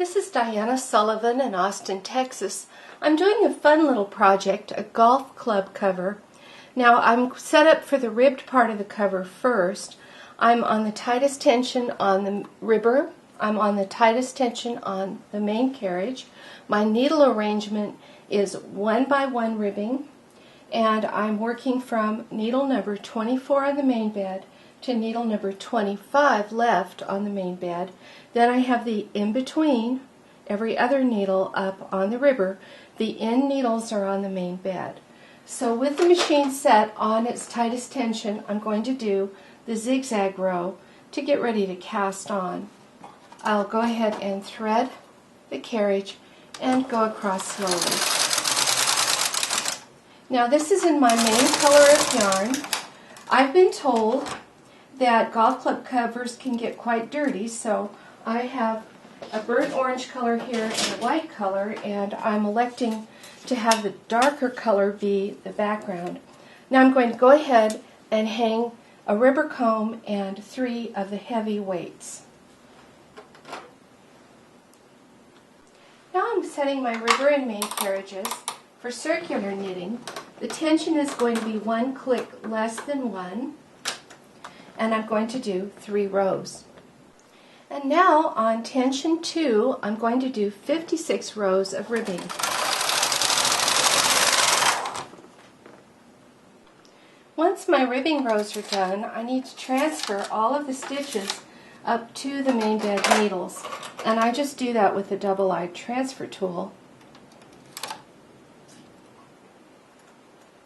This is Diana Sullivan in Austin, Texas. I'm doing a fun little project, a golf club cover. Now I'm set up for the ribbed part of the cover first. I'm on the tightest tension on the ribber. I'm on the tightest tension on the main carriage. My needle arrangement is 1 by 1 ribbing, and I'm working from needle number 24 on the main bed to needle number 25 left on the main bed. Then I have the in-between, every other needle up on the ribber. The end needles are on the main bed. So with the machine set on its tightest tension, I'm going to do the zigzag row to get ready to cast on. I'll go ahead and thread the carriage and go across slowly. Now this is in my main color of yarn. I've been told that golf club covers can get quite dirty, so I have a burnt orange color here and a white color, and I'm electing to have the darker color be the background. Now I'm going to go ahead and hang a rubber comb and 3 of the heavy weights. Now I'm setting my ribber and main carriages for circular knitting. The tension is going to be 1 click less than 1, and I'm going to do 3 rows. And now on tension 2, I'm going to do 56 rows of ribbing. Once my ribbing rows are done, I need to transfer all of the stitches up to the main bed needles, and I just do that with the double-eyed transfer tool.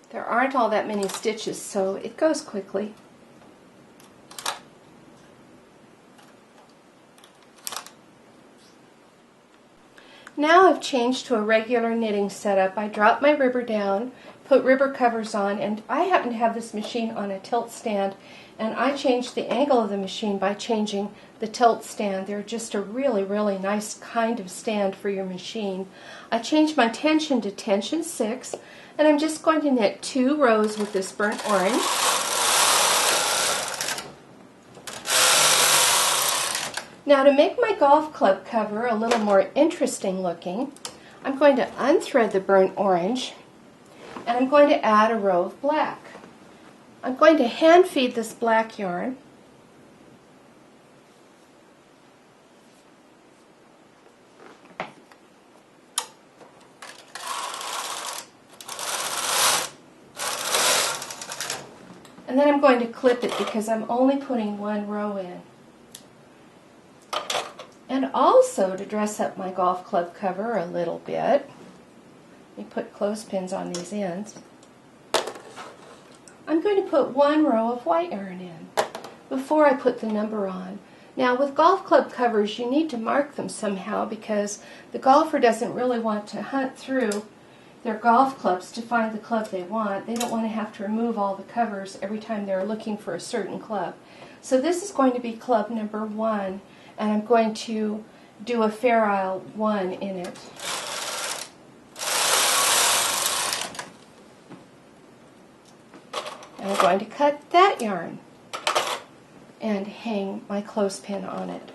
There aren't all that many stitches, so it goes quickly. Now I've changed to a regular knitting setup. I drop my ribber down, put ribber covers on, and I happen to have this machine on a tilt stand, and I changed the angle of the machine by changing the tilt stand. They're just a really, really nice kind of stand for your machine. I changed my tension to tension 6, and I'm just going to knit 2 rows with this burnt orange. Now to make my golf club cover a little more interesting looking, I'm going to unthread the burnt orange, and I'm going to add a row of black. I'm going to hand feed this black yarn. And then I'm going to clip it because I'm only putting 1 row in. And also, to dress up my golf club cover a little bit, let me put clothespins on these ends. I'm going to put 1 row of white yarn in before I put the number on. Now with golf club covers, you need to mark them somehow because the golfer doesn't really want to hunt through their golf clubs to find the club they want. They don't want to have to remove all the covers every time they're looking for a certain club. So this is going to be club number 1, and I'm going to do a Fair Isle 1 in it. And I'm going to cut that yarn and hang my clothespin on it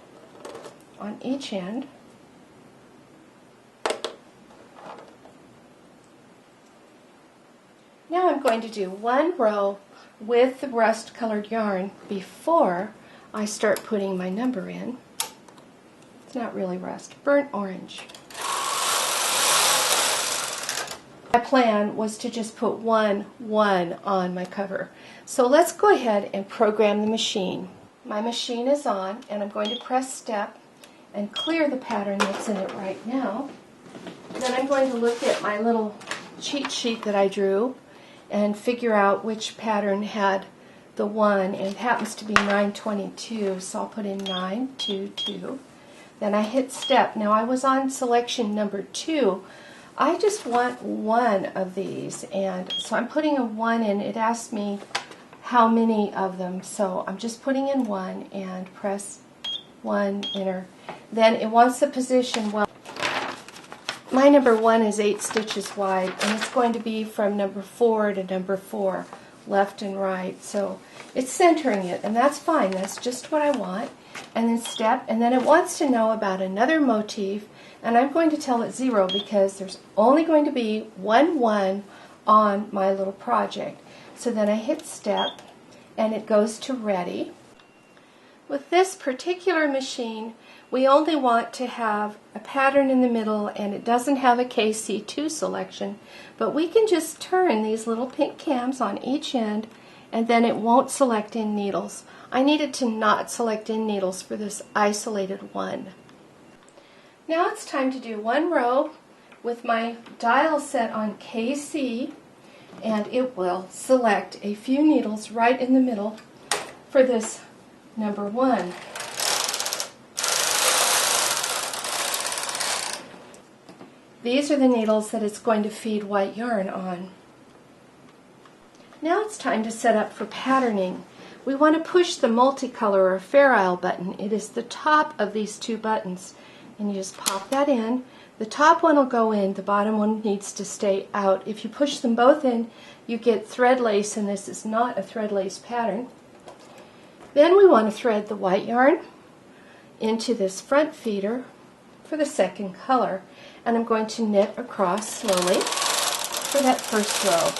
on each end. Now I'm going to do 1 row with the rust colored yarn before I start putting my number in. It's not really rust, burnt orange. My plan was to just put 1 on my cover. So let's go ahead and program the machine. My machine is on, and I'm going to press step and clear the pattern that's in it right now. Then I'm going to look at my little cheat sheet that I drew and figure out which pattern had the 1, and it happens to be 922, so I'll put in 922. Then I hit step. Now I was on selection number 2. I just want 1 of these, and so I'm putting a 1 in. It asked me how many of them, so I'm just putting in 1 and press 1, enter. Then it wants the position. Well, my number 1 is 8 stitches wide, and it's going to be from number 4 to number 4, left and right. So it's centering it, and that's fine. That's just what I want. and then step, and then it wants to know about another motif, and I'm going to tell it 0 because there's only going to be 1 1 on my little project. So then I hit step, and it goes to ready. With this particular machine, we only want to have a pattern in the middle, and it doesn't have a KC2 selection, but we can just turn these little pink cams on each end, and then it won't select in needles. I needed to not select in needles for this isolated one. Now it's time to do one row with my dial set on KC, and it will select a few needles right in the middle for this number 1. These are the needles that it's going to feed white yarn on. Now it's time to set up for patterning. We want to push the multicolor or Fair Isle button. It is the top of these 2 buttons, and you just pop that in. The top one will go in, the bottom one needs to stay out. If you push them both in, you get thread lace, and this is not a thread lace pattern. Then we want to thread the white yarn into this front feeder for the second color, and I'm going to knit across slowly for that first row.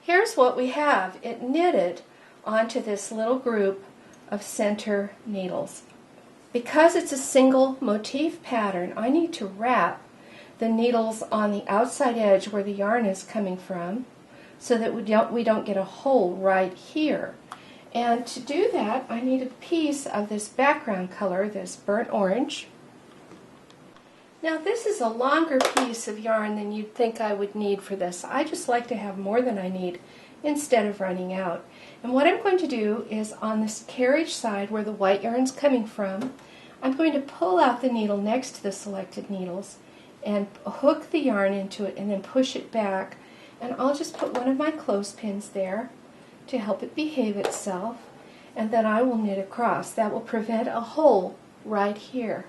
Here's what we have. It knitted onto this little group of center needles. Because it's a single motif pattern, I need to wrap the needles on the outside edge where the yarn is coming from so that we don't get a hole right here. And to do that, I need a piece of this background color, this burnt orange. Now this is a longer piece of yarn than you'd think I would need for this. I just like to have more than I need instead of running out. And what I'm going to do is on this carriage side where the white yarn's coming from, I'm going to pull out the needle next to the selected needles and hook the yarn into it and then push it back. And I'll just put one of my clothespins there to help it behave itself, and then I will knit across. That will prevent a hole right here.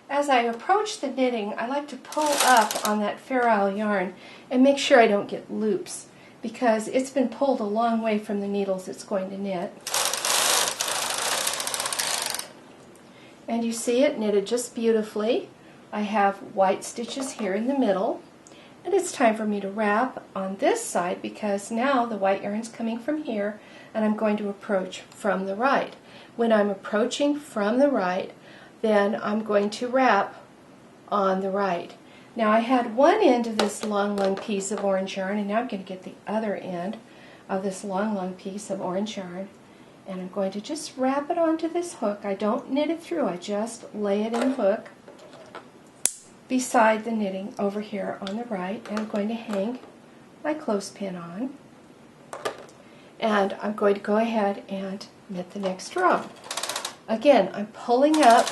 As I approach the knitting, I like to pull up on that Fair Isle yarn and make sure I don't get loops, because it's been pulled a long way from the needles it's going to knit. And you see it knitted just beautifully. I have white stitches here in the middle, and it's time for me to wrap on this side because now the white yarn's coming from here and I'm going to approach from the right. When I'm approaching from the right, then I'm going to wrap on the right. Now I had one end of this long piece of orange yarn, and now I'm going to get the other end of this long piece of orange yarn, and I'm going to just wrap it onto this hook. I don't knit it through, I just lay it in the hook beside the knitting over here on the right, and I'm going to hang my clothespin on, and I'm going to go ahead and knit the next row. Again, I'm pulling up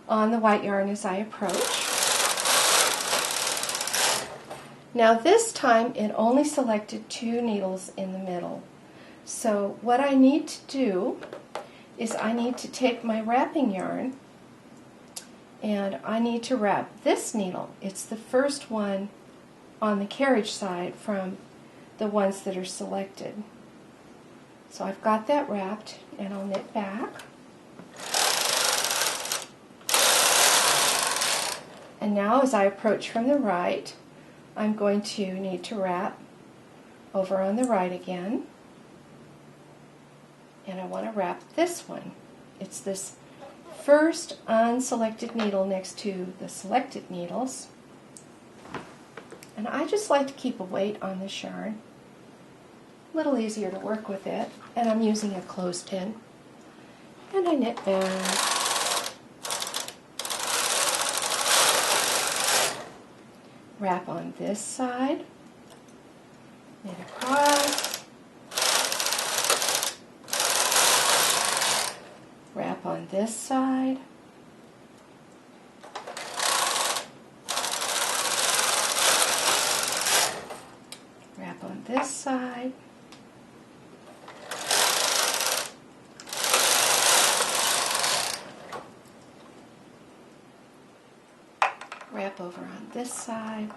on the white yarn as I approach. Now this time it only selected 2 needles in the middle. So what I need to do is I need to take my wrapping yarn and I need to wrap this needle. It's the first one on the carriage side from the ones that are selected. So I've got that wrapped, and I'll knit back. And now as I approach from the right, I'm going to need to wrap over on the right again. And I want to wrap this one. It's this first unselected needle next to the selected needles. And I just like to keep a weight on this yarn. A little easier to work with it. And I'm using a clothespin. And I knit back. Wrap on this side. Knit across. Wrap on this side. Wrap on this side. Wrap over on this side.